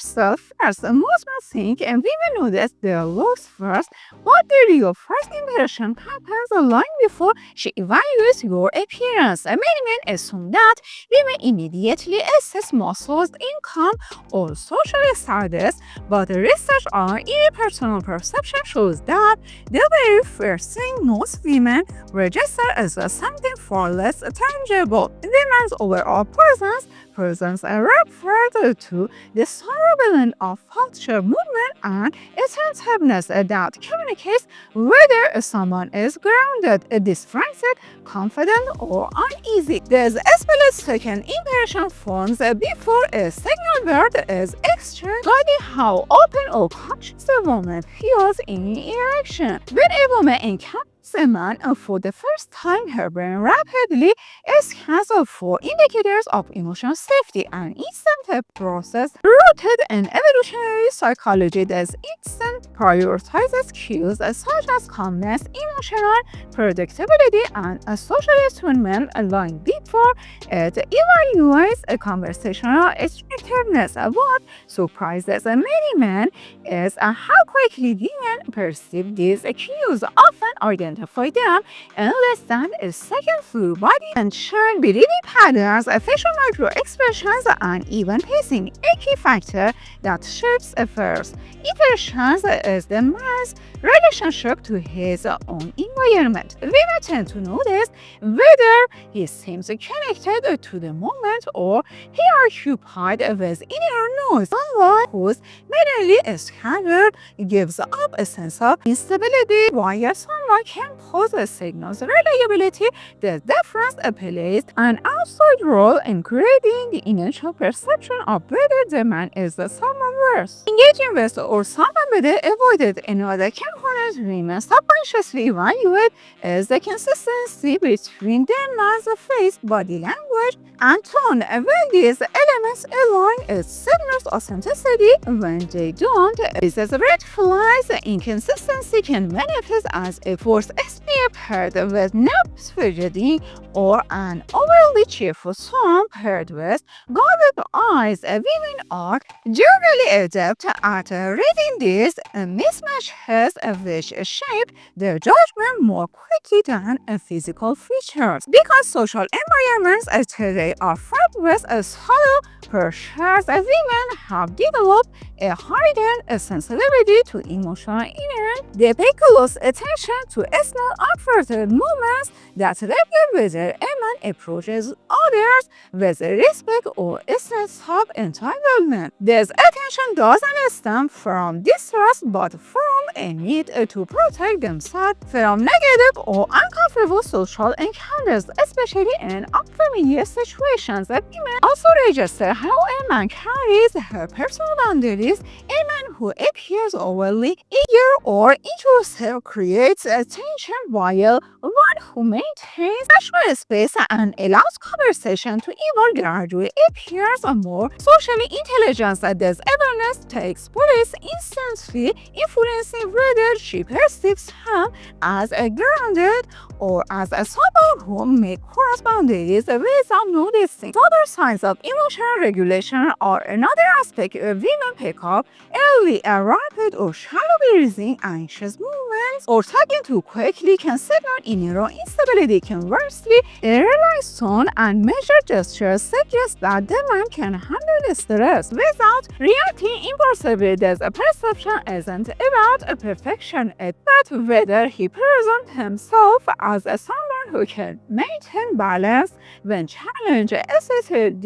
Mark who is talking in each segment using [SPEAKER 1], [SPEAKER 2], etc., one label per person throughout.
[SPEAKER 1] yourself first. Most men think and women notice their looks first, but the real first impression happens long before she evaluates your appearance. Many men assume that women immediately assess muscles, income, or social status, but research on interpersonal perception shows that the very first thing most women register as something far less tangible. Women's overall presence are referred to the subtle blend of posture, movement, and attentiveness that communicates whether someone is grounded, distracted, confident, or uneasy. This split-second impression forms before a signal word is exchanged, guiding how open or conscious a woman feels in interaction. When a woman encounters a man for the first time, her brain rapidly scans for indicators of emotional safety, an instant process rooted in evolutionary psychology. This instant prioritizes cues such as calmness, emotional predictability, and social attunement long before it evaluates a conversational attractiveness. What surprises many men is how quickly women perceive these cues, often identify them in less than a second through body tension, breathing patterns, facial micro expressions, and even pacing. A key factor that shapes a first impressions is the man's relationship to his own environment. Women tend to notice whether he seems connected to the moment or preoccupied with inner noise. Someone whose mentally scattered gives up a sense of instability, while someone can pose signals reliability. The difference plays an outside role in creating the initial perception of whether the man is someone worth engaging with or someone better avoided. Another component women subconsciously evaluate is the consistency between the man's face, body language, and tone. When these elements align, it signals authenticity. When they don't, this is red flags. Inconsistency can manifest as a forced sneer paired with nervous fidgeting or an overly cheerful tone paired with guarded eyes. Women are generally adept at reading these mismatches, which shape their judgment more quickly than physical features. Because social environments today are fraught with subtle pressures, women have developed a heightened sensitivity to emotional inherent. They pay close attention to small unfiltered movements that reveal whether a man approaches others with respect or a sense of entitlement. This attention doesn't stem from distrust but from a need to protect themselves from negative or uncomfortable social encounters, especially in unfamiliar situations. Women also register how a man carries her personal boundaries. A man who appears overly eager or intrusive creates a tension, while one who maintains casual space and allows conversation to evolve gradually appears more socially intelligent. This awareness takes place instantly, influencing whether she perceives him as a grounded or as someone who may cross boundaries without noticing. Other signs of emotional regulation are another aspect women pick up early. A rapid or shallow breathing, anxious movements, or talking too quickly can signal inner instability. Conversely, a relaxed tone and measured gestures suggest that the man can handle stress without reacting impulsively. This perception isn't about perfection, it's about whether he presents himself as someone who can maintain balance when challenged. Esthetician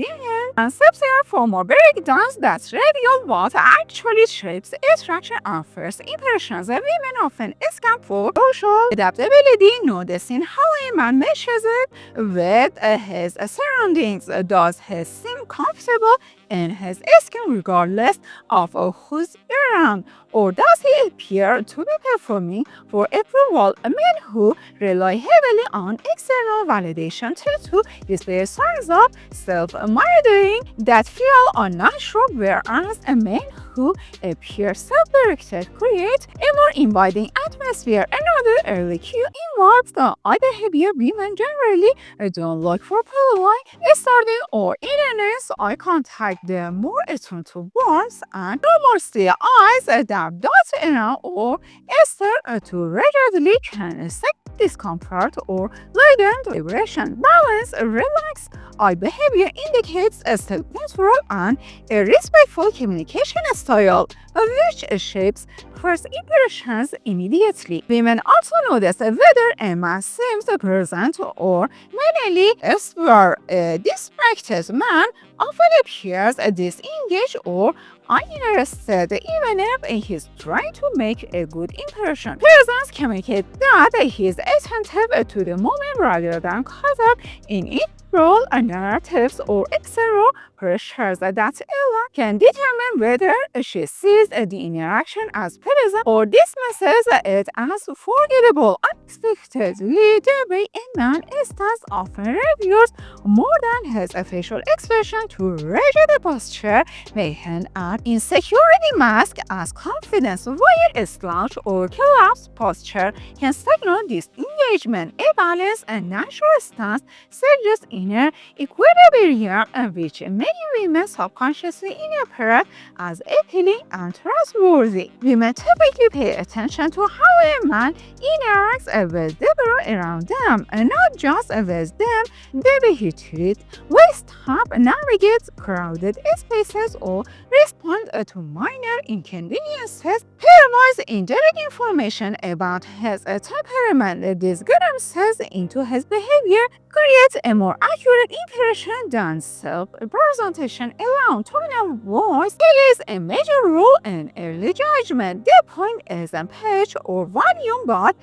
[SPEAKER 1] and subsidiary for more breakdowns that reveal what actually shapes attraction and first impressions. Women often scan for social adaptability, noticing how a man meshes it with his surroundings. Does he seem comfortable in his skin regardless of who's around? Or does he appear to be performing for approval? Men who rely heavily on external validation tend to display signs of self-monitoring that feel unnatural, whereas men who appear self-directed create a more inviting atmosphere. Another early cue involves the eye behavior. Women generally don't look for polite, starting or eagerness. Eye contact. They're more attuned to warmth and rumors. The eyes that dot around or stare to regularly can signal discomfort or latent vibration. Balance, relaxed eye behavior indicates a self-control and a respectful communication style, which shapes first impressions immediately. Women also notice whether a man seems present or mentally elsewhere. A distracted man often appears disengaged or uninterested, even if he's trying to make a good impression. Presence communicates that he's attentive to the moment rather than caught up in its role narratives or external pressures. That Ella can determine whether she sees the interaction as pleasant or dismisses it as forgettable. Unexpectedly, the way a man stands often reveals more than his facial expression. To rigid posture may hint at insecurity masked as confidence, while a slouch or collapsed posture can signal disengagement. A balanced and natural stance suggests inner equilibrium, which many women subconsciously interpret as appealing and trustworthy. Women typically pay attention to how a man interacts with the world around them, and not just with them. The way he treats, waste time, navigates crowded spaces, or respond to minor inconveniences provides indirect information about his temperament. This glimpses into his behavior creates a more accurate impression than self-presentation alone. Tone of voice plays a major role in early judgment. The point isn't pitch or volume, but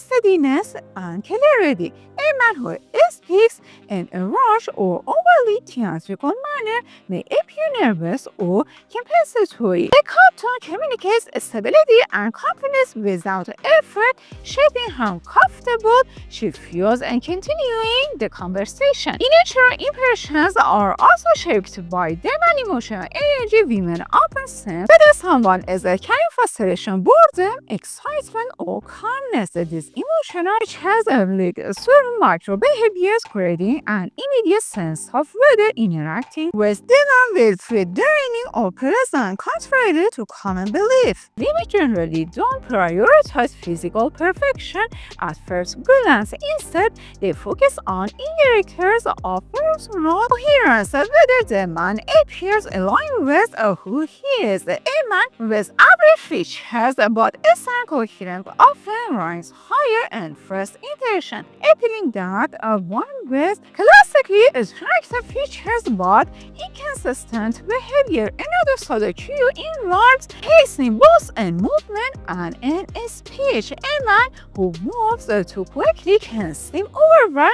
[SPEAKER 1] steadiness and clarity. A man who speaks in a rush or overly theatrical manner may appear nervous or compensatory. The calm tone communicates stability and confidence without effort, shaping how comfortable she feels and continuing the conversation. Initial impressions are also shaped by demand emotional energy. Women often sense whether someone is carrying frustration, boredom, excitement, or calmness. This emotional has linked certain micro behaviors, creating an immediate sense of whether interacting with them will feel draining or pleasant, contrary to common belief. Women generally don't prioritize physical perfection at first glance. Instead, they focus on indicators of personal coherence, whether the man appears aligned with who he is. A man with average features but isn't coherent often ranks higher in first impression, appealing that one with classically attractive features but inconsistent behavior. Another subtle cue involves pacing, both in movement and in speech. A man who moves too quickly can seem overwhelmed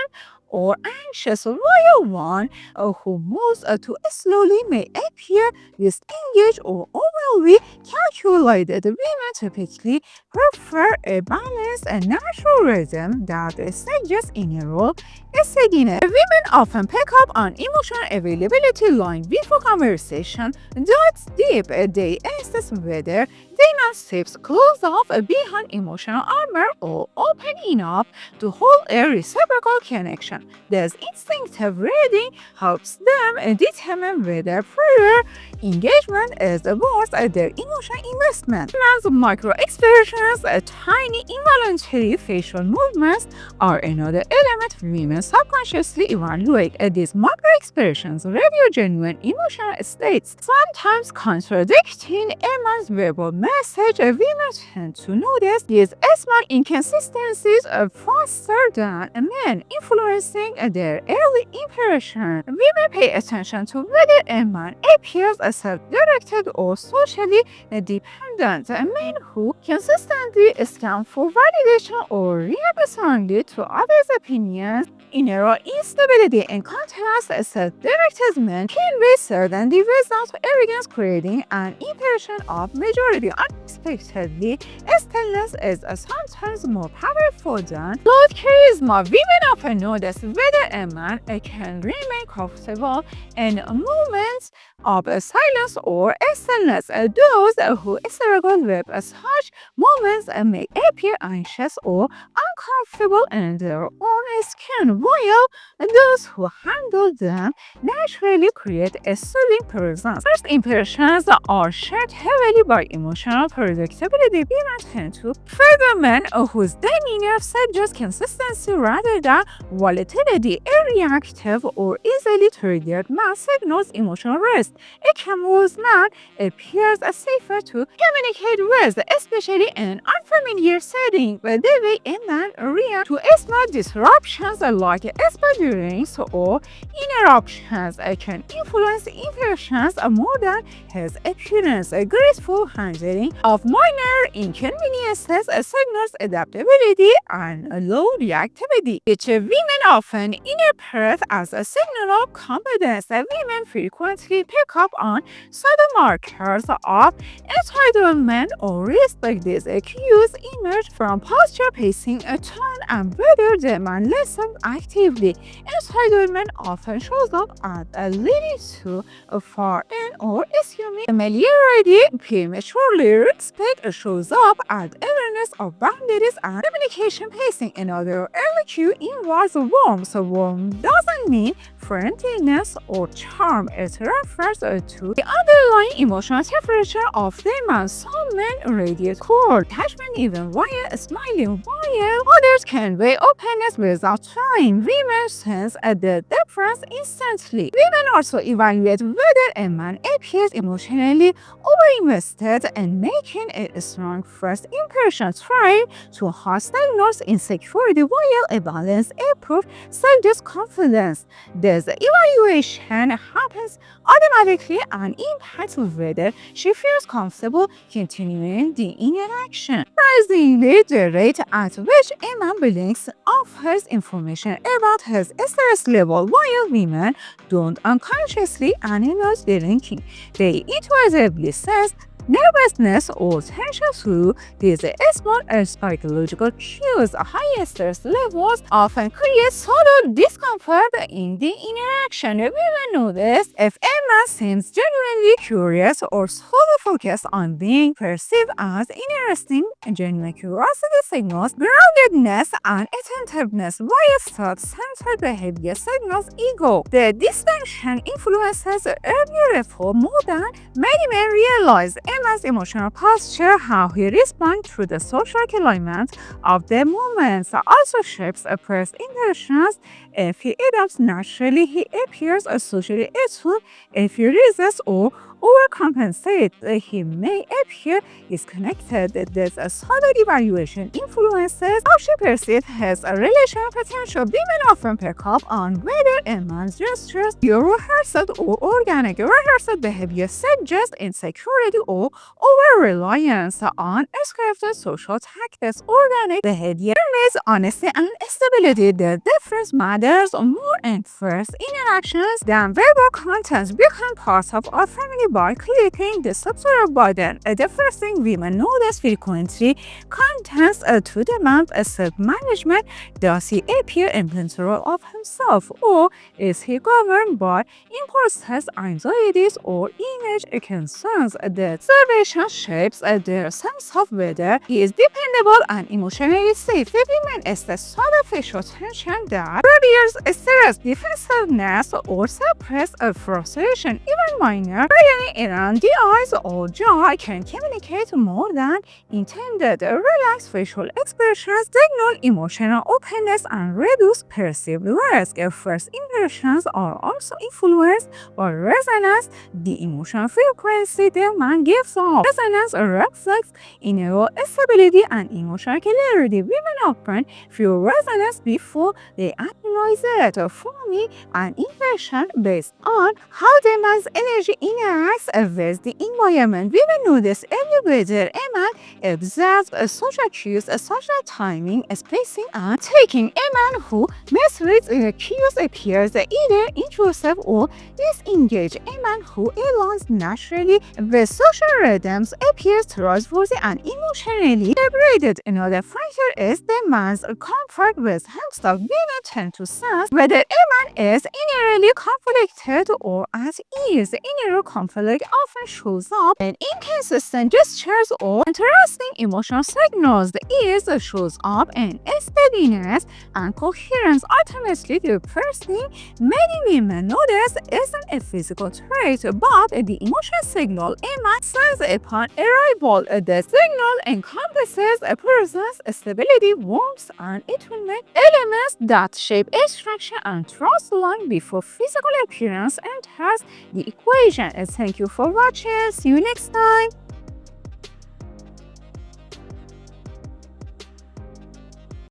[SPEAKER 1] or anxious, while one who moves too slowly may appear disengaged or overly calculated. Women typically prefer a balanced and natural rhythm that suggests inner role steadiness. Women often pick up on emotional availability long before conversation. That's deep. They assess whether they man steps close off behind emotional armor or open enough to hold a reciprocal connection. This instinctive reading helps them determine whether further engagement is worth their emotional investment. As micro expressions, tiny involuntary facial movements are another element women subconsciously evaluate. These micro expressions reveal genuine emotional states, sometimes contradicting a man's verbal message. Women tend to notice these small inconsistencies faster than men, influencing their early impression. Women pay attention to whether a man appears self-directed or socially dependent. Men who consistently scan for validation or react strongly to others' opinions inner instability. In contrast, self-directed men can be certainty without arrogance, creating an impression of majority. Unexpectedly, stillness is sometimes more powerful than loud charisma. Women often notice whether a man can remain comfortable in moments of silence or stillness. Those who struggle with such moments may appear anxious or uncomfortable in their own skin, while those who handle them naturally create a soothing presence. First impressions are shaped heavily by emotional predictability. Women tend to favor men whose demeanor suggests consistency rather than volatility. A reactive or easily triggered man signals emotional risk. A composed man appears safer to communicate with, especially in unfamiliar settings. But the way a man reacts to small disruptions like sputterings or interruptions can influence impressions more than his appearance. A graceful handling of minor inconveniences signals adaptability and low reactivity, which women often interpret as a signal of competence. Women frequently pick up on subtle markers of entitlement or respect. These cues emerge from posture, pacing, tone, and whether the man listens actively. Entitlement often shows up as leading to a foreign or assuming familiarity. Prematurely respect shows up as awareness of boundaries and communication pacing. Another early cue involves warmth. Warmth doesn't mean friendliness or charm. It refers to the underlying emotional temperature of the man. Some men radiate cold attachment even while smiling, while others convey openness without trying. Women sense the difference instantly. Women also evaluate whether a man appears emotionally overinvested and making a strong first impression, trying to hostile notes insecurity, while a balanced approach suggests confidence. This evaluation happens automatically and impacts whether she feels comfortable continuing the interaction. Surprisingly, the rate at which a man blinks offers information about his stress level, while women don't unconsciously analyze blinking. They intuitively sense nervousness or tension through these small psychological cues. High stress levels often create subtle discomfort in the interaction. Women notice if a man seems genuinely curious or solely focused on being perceived as interesting. Genuine curiosity signals groundedness and attentiveness, while self-centered behavior signals ego. The distinction influences earlier reform more than many men realize. A man's emotional posture, how he responds to the social climate of the moment, also shapes a first impressions. If he adapts naturally, he appears socially useful. If he resists or overcompensates, he may appear disconnected. This subtle evaluation influences how she perceives his relational potential. Women often pick up on whether a man's gestures are rehearsed or organic. Rehearsed behavior suggests insecurity or over-reliance on scripted social tactics. Organic behavior needs honesty and stability. The difference matters more in first interactions than verbal contents. Become part of our family by clicking the subscribe button. The first thing women notice frequently contents to demand self-management. Does he appear in control of himself, or is he governed by impulses, anxieties, or image concerns? The observation shapes their sense of whether he is dependable and emotionally safe. Women assess subtle facial tension that reveals stress, defensiveness, or suppressed frustration. Even minor frowning around the eyes or jaw can communicate more than intended. Relaxed facial expressions signal emotional openness and reduce perceived risk. First impressions are also influenced by resonance, the emotional frequency the man gives off. Resonance reflects inner stability and emotional clarity. Women often feel resonance before they acknowledge it, forming an impression based on how the man's energy interacts interacts with the environment. We will notice every weather a man observes social cues, social timing, spacing, and taking. A man who misreads cues appears either intrusive or disengaged. A man who aligns naturally with social rhythms appears trustworthy and emotionally liberated. Another factor is the man's comfort with himself. We will tend to sense whether a man is inherently conflicted or at ease. Inner conflict often shows up in inconsistent gestures or interesting emotional signals. The ease shows up in steadiness and coherence. Ultimately, the first thing many women notice isn't a physical trait, but the emotional signal a man sends upon arrival. The signal encompasses a person's stability, warmth, and attunement, elements that shape attraction and trust long before physical appearance enters the equation. Thank you for watching. See you next time.